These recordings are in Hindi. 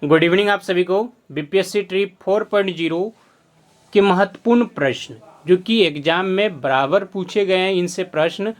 गुड इवनिंग आप सभी को। बीपीएससी ट्रिप 4.0 के महत्वपूर्ण प्रश्न जो कि एग्जाम में बराबर पूछे गए हैं, इनसे प्रश्न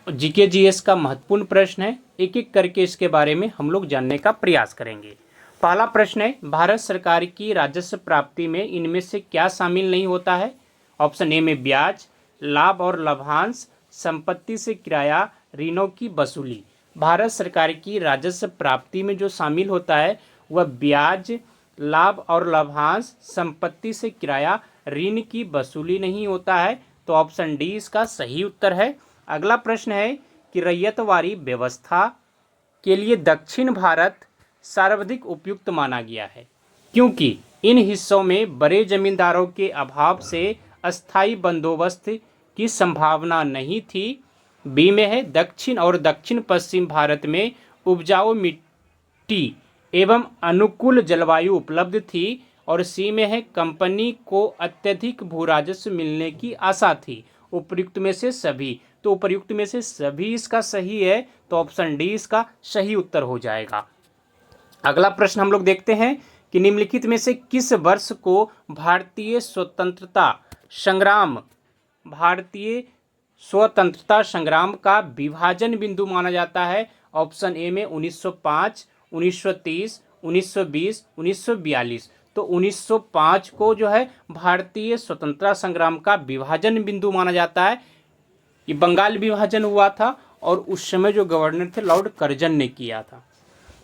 जीके जीएस का महत्वपूर्ण प्रश्न है। एक एक करके इसके बारे में हम लोग जानने का प्रयास करेंगे। पहला प्रश्न है, भारत सरकार की राजस्व प्राप्ति में इनमें से क्या शामिल नहीं होता है? ऑप्शन ए में ब्याज, लाभ और लाभांश, संपत्ति से किराया, ऋणों की वसूली। भारत सरकार की राजस्व प्राप्ति में जो शामिल होता है वह ब्याज, लाभ और लाभांश, संपत्ति से किराया, ऋण की वसूली नहीं होता है। तो ऑप्शन डी इसका सही उत्तर है। अगला प्रश्न है कि रैयतवाड़ी व्यवस्था के लिए दक्षिण भारत सर्वाधिक उपयुक्त माना गया है क्योंकि इन हिस्सों में बड़े जमींदारों के अभाव से अस्थायी बंदोबस्त की संभावना नहीं थी। बी में है दक्षिण और दक्षिण पश्चिम भारत में उपजाऊ मिट्टी एवं अनुकूल जलवायु उपलब्ध थी। और सी में है कंपनी को अत्यधिक भू राजस्व मिलने की आशा थी। उपयुक्त में से सभी, तो उपयुक्त में से सभी इसका सही है। तो ऑप्शन डी इसका सही उत्तर हो जाएगा। अगला प्रश्न हम लोग देखते हैं कि निम्नलिखित में से किस वर्ष को भारतीय स्वतंत्रता संग्राम का विभाजन बिंदु माना जाता है? ऑप्शन ए में 1905, 1930, 1920, 1942। तो 1905 को जो है भारतीय स्वतंत्रता संग्राम का विभाजन बिंदु माना जाता है। ये बंगाल विभाजन हुआ था और उस समय जो गवर्नर थे लॉर्ड कर्जन ने किया था।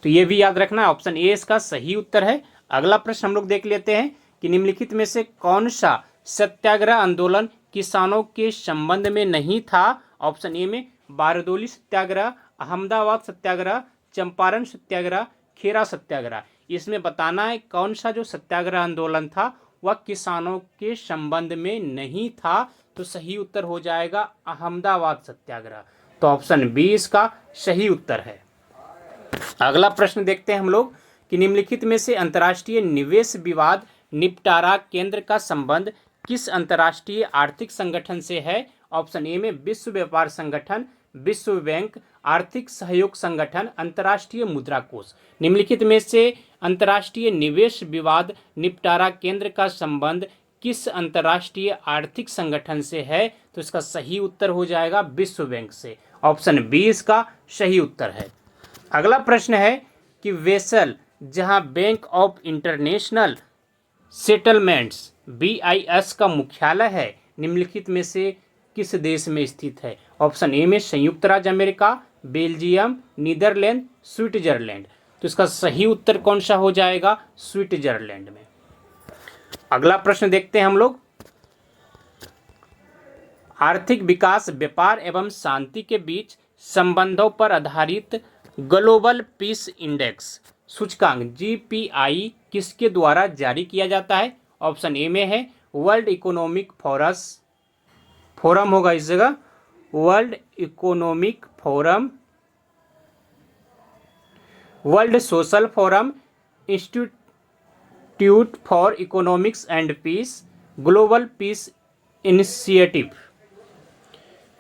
तो ये भी याद रखना, ऑप्शन ए इसका सही उत्तर है। अगला प्रश्न हम लोग देख लेते हैं कि निम्नलिखित में से कौन सा सत्याग्रह आंदोलन किसानों के संबंध में नहीं था? ऑप्शन ए में बारदोली सत्याग्रह, अहमदाबाद सत्याग्रह, चंपारण सत्याग्रह, खेरा सत्याग्रह। इसमें बताना है कौन सा जो सत्याग्रह आंदोलन था वह किसानों के संबंध में नहीं था। तो सही उत्तर हो जाएगा अहमदाबाद सत्याग्रह। तो ऑप्शन बी इसका सही उत्तर है। अगला प्रश्न देखते हैं हम लोग कि निम्नलिखित में से अंतर्राष्ट्रीय निवेश विवाद निपटारा केंद्र का संबंध किस अंतर्राष्ट्रीय आर्थिक संगठन से है? ऑप्शन ए में विश्व व्यापार संगठन, विश्व बैंक, आर्थिक सहयोग संगठन, अंतर्राष्ट्रीय मुद्रा कोष। निम्नलिखित में से अंतर्राष्ट्रीय निवेश विवाद निपटारा केंद्र का संबंध किस अंतर्राष्ट्रीय आर्थिक संगठन से है? तो इसका सही उत्तर हो जाएगा विश्व बैंक से। ऑप्शन बी इसका सही उत्तर है। अगला प्रश्न है कि वेसल जहां bank of international settlements BIS का मुख्यालय है, निम्नलिखित में से किस देश में स्थित है? ऑप्शन ए में संयुक्त राज्य अमेरिका, बेल्जियम, नीदरलैंड, स्विट्जरलैंड। तो इसका सही उत्तर कौन सा हो जाएगा? स्विट्जरलैंड में। अगला प्रश्न देखते हैं हम लोग, आर्थिक विकास, व्यापार एवं शांति के बीच संबंधों पर आधारित ग्लोबल पीस इंडेक्स सूचकांक GPI किसके द्वारा जारी किया जाता है? ऑप्शन ए में है वर्ल्ड इकोनॉमिक फोरम होगा इस जगह, world economic forum, world social forum, institute for economics and peace, global peace initiative.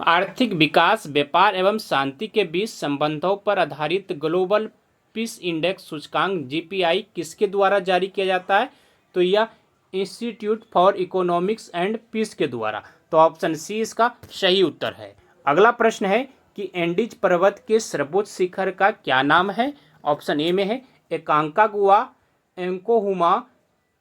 आर्थिक विकास, व्यापार एवं शांति के बीच संबंधों पर आधारित ग्लोबल पीस इंडेक्स सूचकांक GPI किसके द्वारा जारी किया जाता है? तो यह institute for economics and peace के द्वारा। तो ऑप्शन सी इसका सही उत्तर है। अगला प्रश्न है कि एंडीज पर्वत के सर्वोच्च शिखर का क्या नाम है? ऑप्शन ए में है एकांकागुआ, एंकोहुमा,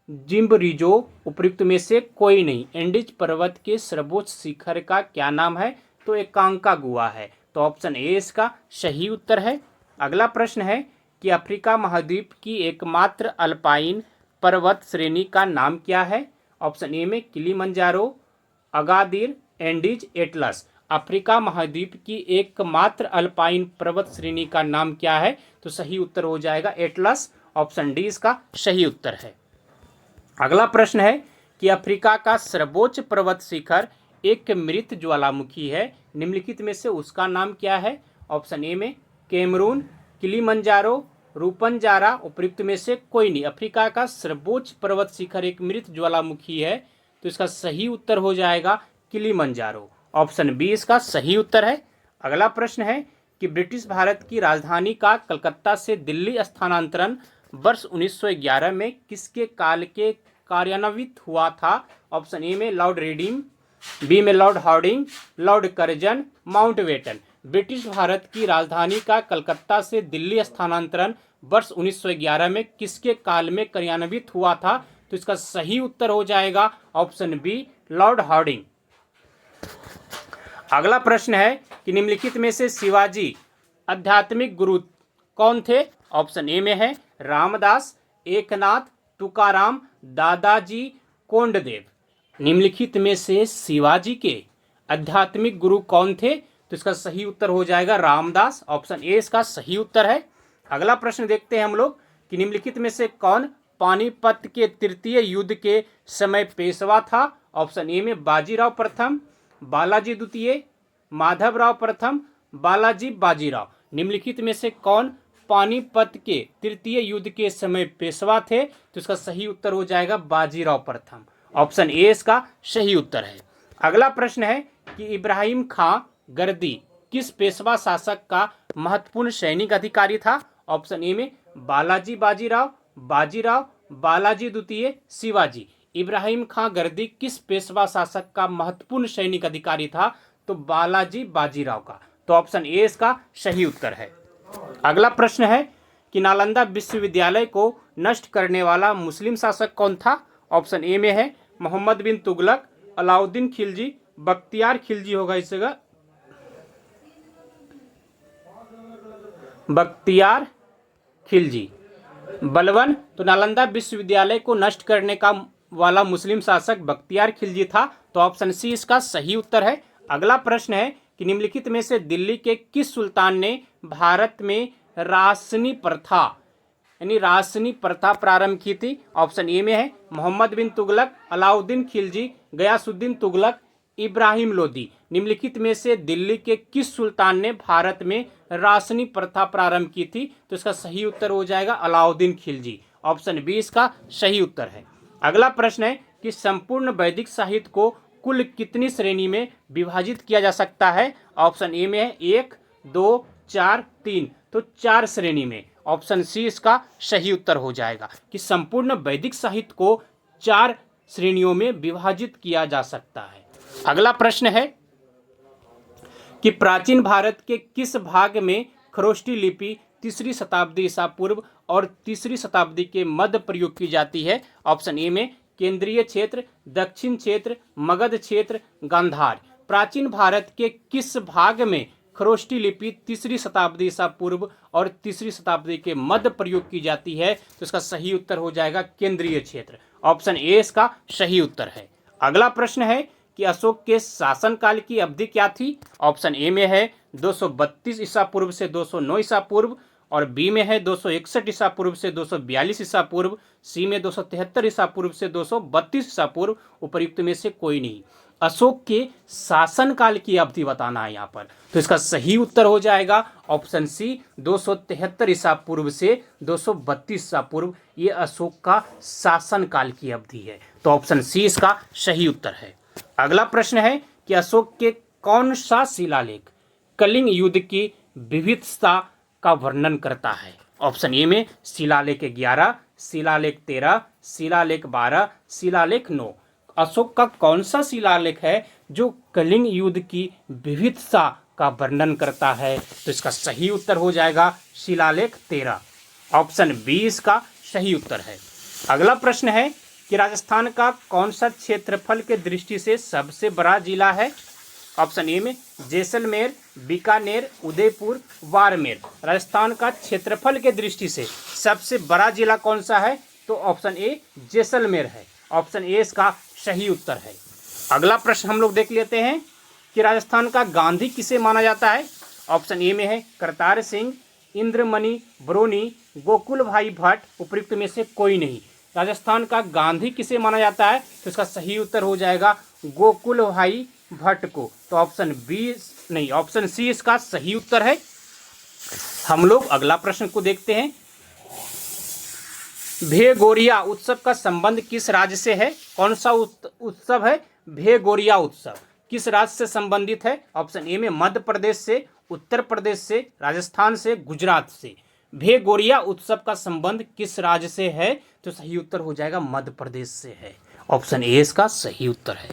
जिम्बरिजो। उपयुक्त में से कोई नहीं। एंडीज पर्वत के सर्वोच्च शिखर का क्या नाम है? तो एकांकागुआ है। तो ऑप्शन ए इसका सही उत्तर है। अगला प्रश्न है कि अफ्रीका महाद्वीप की एकमात्र अल्पाइन पर्वत श्रेणी का नाम क्या है? ऑप्शन ए में Kilimanjaro, Agadir, Andes, Atlas. Africa महाद्वीप की एकमात्र अल्पाइन पर्वत श्रेणी का नाम क्या है? तो सही उत्तर हो जाएगा एटलस। ऑप्शन डी इसका सही उत्तर है। अगला प्रश्न है कि अफ्रीका का सर्वोच्च पर्वत शिखर एक मृत ज्वालामुखी है, निम्नलिखित में से उसका नाम क्या है? ऑप्शन ए में कैमरून, किलिमंजारो, रूपंजारा। उपयुक्त में से कोई नहीं। अफ्रीका का सर्वोच्च पर्वत शिखर एक मृत ज्वालामुखी है, तो इसका सही उत्तर हो जाएगा किलिमंजारो। ऑप्शन बी इसका सही उत्तर है। अगला प्रश्न है कि ब्रिटिश भारत की राजधानी का कलकत्ता से दिल्ली स्थानांतरण वर्ष 1911 में किसके काल के कार्यान्वित हुआ था? ऑप्शन ए में लॉर्ड रेडिम, बी में lord Hardinge, lord Curzon, Mountbatten. British भारत की राजधानी का कलकत्ता से दिल्ली स्थानांतरण वर्ष 1911 में किसके काल में कार्यान्वित हुआ था? तो इसका सही उत्तर हो जाएगा ऑप्शन बी, लॉर्ड हार्डिंग। अगला प्रश्न है कि निम्नलिखित में से शिवाजी आध्यात्मिक गुरु कौन थे? ऑप्शन ए में है रामदास, एकनाथ, तुकाराम, दादाजी कोंडदेव। निम्नलिखित में से शिवाजी के आध्यात्मिक गुरु कौन थे? तो इसका सही उत्तर हो जाएगा रामदास। ऑप्शन ए इसका सही उत्तर है। अगला प्रश्न देखते हैं हम लोग कि निम्नलिखित में से कौन पानीपत के तृतीय युद्ध के समय पेशवा था? ऑप्शन ए में बाजीराव प्रथम, बालाजी द्वितीय, माधवराव प्रथम, बालाजी बाजीराव। निम्नलिखित में से कौन पानीपत के तृतीय युद्ध के समय पेशवा थे? तो इसका सही उत्तर हो जाएगा बाजीराव प्रथम। ऑप्शन ए इसका सही उत्तर है। अगला प्रश्न है कि इब्राहिम खां गर्दी किस पेशवा शासक का महत्वपूर्ण सैनिक अधिकारी था? ऑप्शन ए में बालाजी बाजीराव, बाजीराव, बालाजी द्वितीय, शिवाजी। इब्राहिम खां गर्दी किस पेशवा शासक का महत्वपूर्ण सैनिक अधिकारी था? तो बालाजी बाजीराव का। तो ऑप्शन ए इसका सही उत्तर है। अगला प्रश्न है कि नालंदा विश्वविद्यालय को नष्ट करने वाला मुस्लिम शासक कौन था? ऑप्शन ए में है मोहम्मद बिन तुगलक, अलाउद्दीन खिलजी, बख्तियार खिलजी होगा इस जगह, बख्तियार खिलजी। बलवन, तो नालंदा विश्वविद्यालय को नष्ट करने का वाला मुस्लिम शासक बख्तियार खिलजी था। तो ऑप्शन सी इसका सही उत्तर है। अगला प्रश्न है कि निम्नलिखित में से दिल्ली के किस सुल्तान ने भारत में रासनी प्रथा यानी रासनी प्रथा प्रारंभ की थी? ऑप्शन ए में है मोहम्मद बिन तुगलक, अलाउद्दीन खिलजी, गयासुद्दीन तुगलक, इब्राहिम लोदी। निम्नलिखित में से दिल्ली के किस सुल्तान ने भारत में रासनी प्रथा प्रारंभ की थी? तो इसका सही उत्तर हो जाएगा अलाउद्दीन खिलजी। ऑप्शन बी इसका सही उत्तर है। अगला प्रश्न है कि संपूर्ण वैदिक साहित्य को कुल कितनी श्रेणी में विभाजित किया जा सकता है? ऑप्शन ए में है 1, 2, 4, 3। तो 4 श्रेणी में। ऑप्शन सी इसका सही उत्तर हो जाएगा कि संपूर्ण वैदिक साहित्य को 4 श्रेणियों में विभाजित किया जा सकता है। अगला प्रश्न है कि प्राचीन भारत के किस भाग में खरोष्टी लिपि 3री शताब्दी ईसा पूर्व और 3री शताब्दी के मध्य प्रयोग की जाती है? ऑप्शन ए में केंद्रीय क्षेत्र, दक्षिण क्षेत्र, मगध क्षेत्र, गांधार। प्राचीन भारत के किस भाग में खरोष्टी लिपि 3री शताब्दी ईसा पूर्व और 3री शताब्दी के मध्य प्रयोग की जाती है? तो इसका सही उत्तर हो जाएगा केंद्रीय क्षेत्र। ऑप्शन ए इसका सही उत्तर है। अगला प्रश्न है कि अशोक के शासनकाल की अवधि क्या थी? ऑप्शन ए में है 232 ईसा पूर्व से 209 ईसा पूर्व, और बी में है 261 ईसा पूर्व से 242 ईसा पूर्व, सी में 273 ईसा पूर्व से 232 ईसा पूर्व। उपर्युक्त में से कोई नहीं। अशोक के शासनकाल की अवधि बताना है यहाँ पर। तो इसका सही उत्तर हो जाएगा ऑप्शन सी 273 ईसा पूर्व से 232 ईसा पूर्व। ये अशोक का शासनकाल की अवधि है। तो ऑप्शन सी इसका सही उत्तर है। अगला प्रश्न है कि अशोक के कौन सा शिलालेख कलिंग युद्ध की विविधता का वर्णन करता है? ऑप्शन ए में शिलालेख 11, शिलालेख 13, शिलालेख 12, शिलालेख 9। अशोक का कौन सा शिलालेख है जो कलिंग युद्ध की विविधता का वर्णन करता है? तो इसका सही उत्तर हो जाएगा शिलालेख 13। ऑप्शन बी इसका सही उत्तर है। अगला प्रश्न है कि राजस्थान का कौन सा क्षेत्रफल के दृष्टि से सबसे बड़ा जिला है? ऑप्शन ए में जैसलमेर, बीकानेर, उदयपुर, बाड़मेर। राजस्थान का क्षेत्रफल के दृष्टि से सबसे बड़ा जिला कौन सा है? तो ऑप्शन ए जैसलमेर है। ऑप्शन ए इसका सही उत्तर है। अगला प्रश्न हम लोग देख लेते हैं कि राजस्थान का गांधी किसे माना जाता है? ऑप्शन ए में है करतार सिंह, इंद्रमणि बरोनी, गोकुल भाई भट्ट। उपयुक्त में से कोई नहीं। राजस्थान का गांधी किसे माना जाता है? तो इसका सही उत्तर हो जाएगा गोकुल भाई भट्ट को। तो ऑप्शन बी नहीं, ऑप्शन सी इसका सही उत्तर है। हम लोग अगला प्रश्न को देखते हैं। भेगोरिया उत्सव का संबंध किस राज्य से है? कौन सा उत्सव है भेगोरिया उत्सव? किस राज्य से संबंधित है? ऑप्शन ए में मध्य प्रदेश से, उत्तर प्रदेश से, राजस्थान से, गुजरात से। भेगोरिया उत्सव का संबंध किस राज्य से है? तो सही उत्तर हो जाएगा मध्य प्रदेश से है। ऑप्शन ए इसका सही उत्तर है।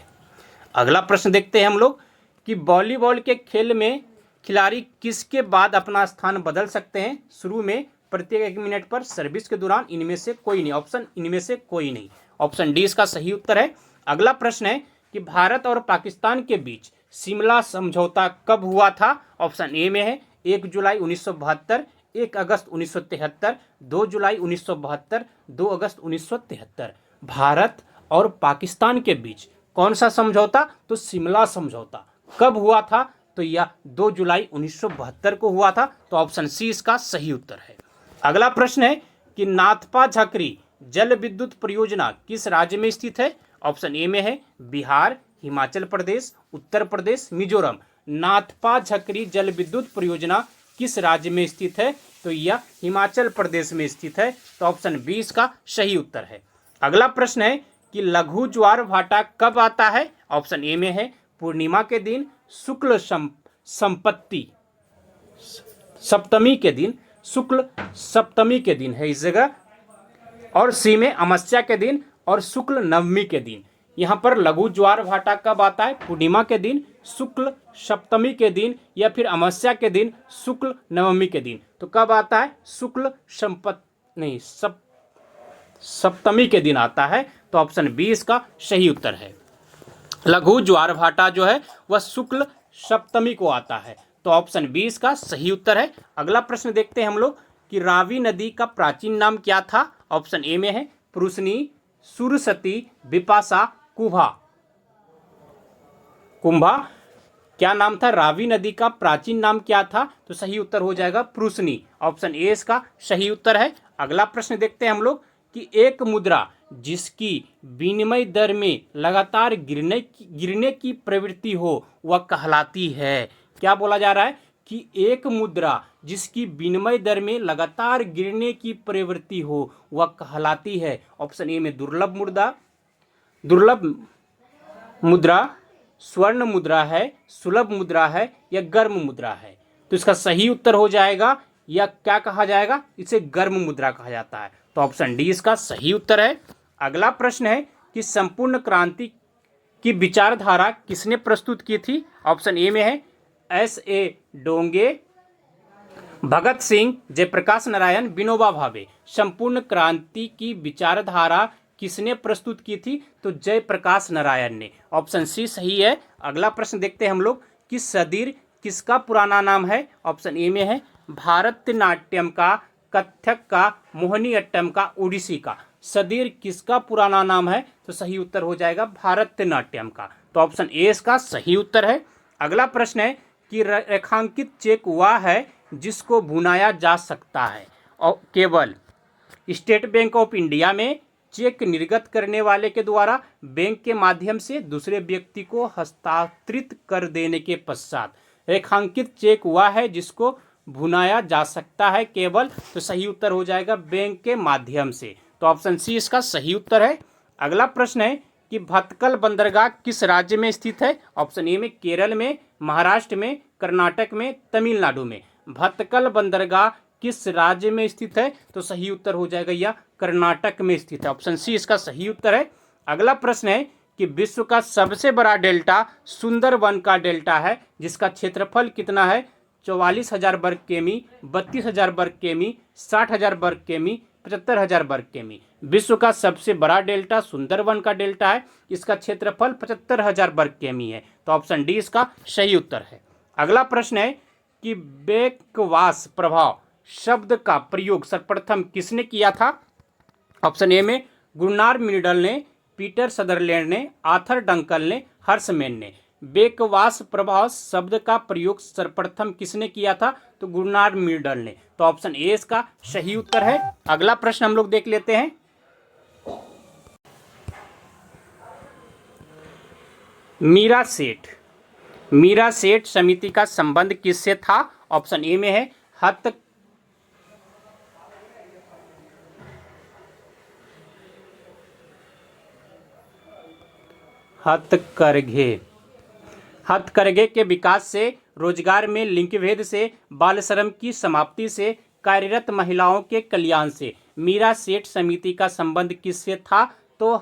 अगला प्रश्न देखते हैं हम लोग कि वॉलीबॉल के खेल में खिलाड़ी किसके बाद अपना स्थान बदल सकते हैं? शुरू में, प्रत्येक 1 मिनट पर, सर्विस के दौरान, इनमें से कोई नहीं। ऑप्शन इनमें से कोई नहीं। ऑप्शन डी इसका सही उत्तर है। अगला प्रश्न है कि भारत और पाकिस्तान के बीच शिमला समझौता कब हुआ था? ऑप्शन ए में है 1 जुलाई 1972, 1 अगस्त 1973, 2 जुलाई 1972, 2 अगस्त 1973। भारत और पाकिस्तान के बीच कौन सा समझौता? तो शिमला समझौता। कब हुआ था? तो यह 2 जुलाई 1972 को हुआ था। तो ऑप्शन सी इसका सही उत्तर है। अगला प्रश्न है कि नाथपा झकरी जल विद्युत परियोजना किस राज्य में स्थित है? ऑप्शन ए में है बिहार, हिमाचल प्रदेश, उत्तर प्रदेश, मिजोरम। नाथपा झकरी जल विद्युत परियोजना किस राज्य में स्थित है? तो यह हिमाचल प्रदेश में स्थित है। तो ऑप्शन बी इसका सही उत्तर है। अगला प्रश्न है कि लघु ज्वार भाटा कब आता है? ऑप्शन ए में है पूर्णिमा के दिन, शुक्ल संपत्ति सप्तमी के दिन, शुक्ल सप्तमी के दिन है इस जगह, और सी में अमावस्या के दिन और शुक्ल नवमी के दिन। यहाँ पर लघु ज्वार भाटा कब आता है? पूर्णिमा के दिन, शुक्ल सप्तमी के दिन, या फिर अमावस्या के दिन, शुक्ल नवमी के दिन। तो कब आता है? शुक्ल सप्तमी के दिन आता है। तो ऑप्शन बी इसका सही उत्तर है। लघु ज्वार भाटा जो है वह शुक्ल सप्तमी को आता है। तो ऑप्शन बी इसका सही उत्तर है। अगला प्रश्न देखते हैं हम लोग कि रावी नदी का प्राचीन नाम क्या था? ऑप्शन ए में है पुरुषनी, सुरसती, बिपाशा, कुंभा। क्या नाम था? रावी नदी का प्राचीन नाम क्या था? तो सही उत्तर हो जाएगा पुरुषनी। ऑप्शन ए इसका सही उत्तर है। अगला प्रश्न देखते हैं हम लोग कि एक मुद्रा जिसकी विनिमय दर में लगातार गिरने की प्रवृत्ति हो वह कहलाती है। क्या बोला जा रहा है कि एक मुद्रा जिसकी विनिमय दर में लगातार गिरने की प्रवृत्ति हो वह कहलाती है। ऑप्शन ए में दुर्लभ मुद्रा, स्वर्ण मुद्रा है, सुलभ मुद्रा है, या गर्म मुद्रा है। तो इसका सही उत्तर हो जाएगा, या क्या कहा जाएगा? इसे गर्म मुद्रा कहा जाता है। तो ऑप्शन डी इसका सही उत्तर है। अगला प्रश्न है कि संपूर्ण क्रांति की विचारधारा किसने प्रस्तुत की थी? ऑप्शन ए में है S.A. डोंगे, भगत सिंह, जयप्रकाश नारायण, विनोबा भावे। संपूर्ण क्रांति की विचारधारा किसने प्रस्तुत की थी? तो जयप्रकाश नारायण ने। ऑप्शन सी सही है। अगला प्रश्न देखते हैं हम लोग कि सदीर किसका पुराना नाम है? ऑप्शन ए में है भारतनाट्यम का, कथक का, मोहिनीअट्टम का, ओडिसी का। सदीर किसका पुराना नाम है? तो सही उत्तर हो जाएगा भारतनाट्यम का। तो ऑप्शन ए इसका सही उत्तर है। अगला प्रश्न है कि रेखांकित चेक वह है जिसको भुनाया जा सकता है और केवल स्टेट बैंक ऑफ इंडिया में चेक निर्गत करने वाले के द्वारा बैंक के माध्यम से दूसरे व्यक्ति को हस्तांतरित कर देने के पश्चात। रेखांकित चेक वह है जिसको भुनाया जा सकता है केवल। तो सही उत्तर हो जाएगा बैंक के माध्यम से। तो ऑप्शन सी इसका सही उत्तर है। अगला प्रश्न है कि भटकल बंदरगाह किस राज्य में स्थित है? ऑप्शन ए में केरल में, महाराष्ट्र में, कर्नाटक में, तमिलनाडु में। भटकल बंदरगाह किस राज्य में स्थित है? तो सही उत्तर हो जाएगा यह कर्नाटक में स्थित है। ऑप्शन सी इसका सही उत्तर है। अगला प्रश्न है कि विश्व का सबसे बड़ा डेल्टा सुंदरवन का डेल्टा है जिसका क्षेत्रफल कितना है? 44,000 वर्ग किमी, 32,000 वर्ग किमी, 60,000 वर्ग किमी, 75,000 वर्ग किमी। विश्व का सबसे बड़ा डेल्टा सुंदरवन का डेल्टा है, इसका क्षेत्रफल 75,000 वर्ग किमी है। तो ऑप्शन डी इसका सही उत्तर है। अगला प्रश्न है कि बैकवाश प्रभाव शब्द का प्रयोग सर्वप्रथम किसने किया था? ऑप्शन ए में गुरनार मिडल ने, पीटर सदरलैंड ने, आर्थर डंकल ने, हर्षमैन ने। बैकवाश प्रभाव शब्द का प्रयोग सर्वप्रथम किसने किया था? तो गुरनार मिडल ने। तो ऑप्शन ए इसका सही उत्तर है। अगला प्रश्न हम लोग देख लेते हैं। मीरा सेठ समिति का संबंध किससे था? ऑप्शन ए में है हथकरघे के विकास से, रोजगार में लिंग भेद से, बाल श्रम की समाप्ति से, कार्यरत महिलाओं के कल्याण से। मीरा सेठ समिति का संबंध किससे था? तो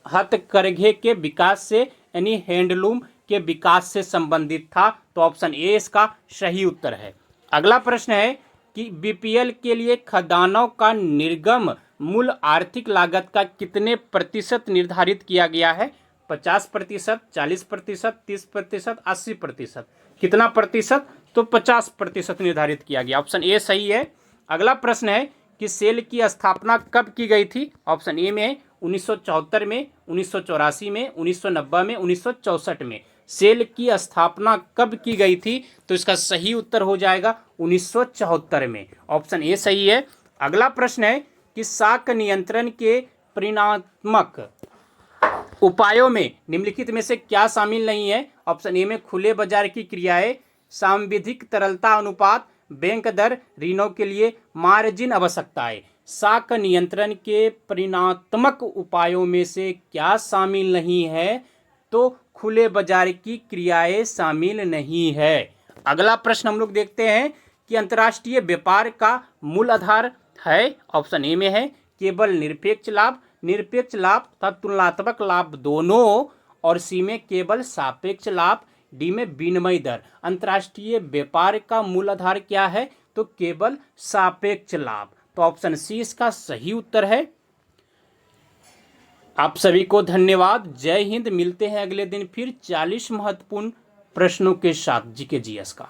हथकरघे के विकास से, यानी हैंडलूम के विकास से संबंधित था। तो ऑप्शन ए इसका सही उत्तर है। अगला प्रश्न है कि बीपीएल के लिए खदानों का निर्गम मूल आर्थिक लागत का कितने प्रतिशत निर्धारित किया गया है? 50%, 40%, 30%, 80%। कितना प्रतिशत? तो 50% निर्धारित किया गया। ऑप्शन ए सही है। अगला प्रश्न है कि सेल की स्थापना कब की गई थी? ऑप्शन ए में 1974 में, 1984 में, 1990 में, 1964 में। सेल की स्थापना कब की गई थी? तो इसका सही उत्तर हो जाएगा 1974 में। ऑप्शन ए सही है। अगला प्रश्न है कि शाक नियंत्रण के परिणात्मक उपायों में निम्नलिखित में से क्या शामिल नहीं है? ऑप्शन ए में खुले बाजार की क्रियाएं, सांविधिक तरलता अनुपात, बैंक दर, ऋणों के लिए मार्जिन आवश्यकताएं। शाक नियंत्रण के परिणात्मक उपायों में से क्या शामिल नहीं है? तो खुले बाजार की क्रियाएं शामिल नहीं है। अगला प्रश्न हम लोग देखते हैं कि अंतर्राष्ट्रीय व्यापार का मूल आधार है। ऑप्शन ए में है केवल निरपेक्ष लाभ, निरपेक्ष लाभ तथा तुलनात्मक लाभ दोनों, और सी में केवल सापेक्ष लाभ, डी में विनिमय दर। अंतर्राष्ट्रीय व्यापार का मूल आधार क्या है? तो केवल सापेक्ष लाभ। तो ऑप्शन सी इसका सही उत्तर है। आप सभी को धन्यवाद। जय हिंद। मिलते हैं अगले दिन फिर 40 महत्वपूर्ण प्रश्नों के साथ जीके जीएस का।